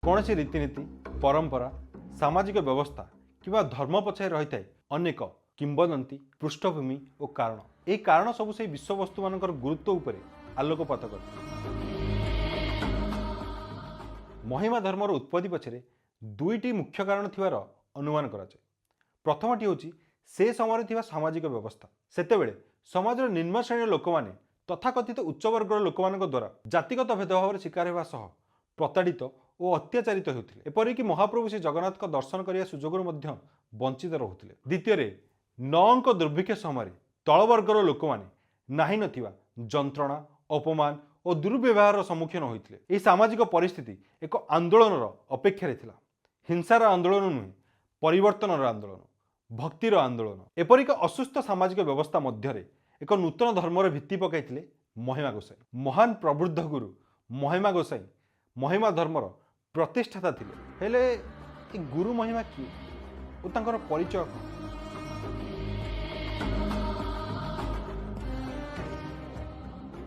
कौन सी रीतिनीति परंपरा सामाजिक व्यवस्था किंवा धर्म पछाए रही है अनेक किंबदंती पृष्ठभूमि और कारण यही कारण सब से विश्ववस्तु मान गुरुत्व उपरे आलोकपात कर महिमा धर्मर उत्पत्ति पछरे दुईटी मुख्य कारण थिवार अनुमान कराए। प्रथमटी हूँ से समय थिवा सामाजिक व्यवस्था सेतेबेले समाजर निम्न श्रेणी लोक मैंने तथाकथित उच्च वर्गर लोक द्वारा जातिगत भेदभाव शिकार होगा सह प्रताड़ित और अत्याचारित होते एपरिक महाप्रभु श्री जगन्नाथ दर्शन करने सुजोग वंचित रोते। द्वितीय नौंक दुर्भिक्ष समय तलवर्गर लोक मैंने नाही नथिबा जंत्रणा अपमान और दुर्व्यवहार सम्मुखीन होते। यह सामाजिक परिस्थिति एक आंदोलन अपेक्षा थिला, हिंसार आंदोलन नुहे परिवर्तन आंदोलन भक्तिर आंदोलन। एपरिक असुस्थ सामाजिक व्यवस्था मध्य एक नूतन धर्मर भित्ति पकाई महिमा गोसाई। महान प्रबुद्ध गुरु महिमा गोसाई महिमा धर्मर प्रतिष्ठाता थिले। हेले गुरु महिमा किए और तांकर परिचय कौन?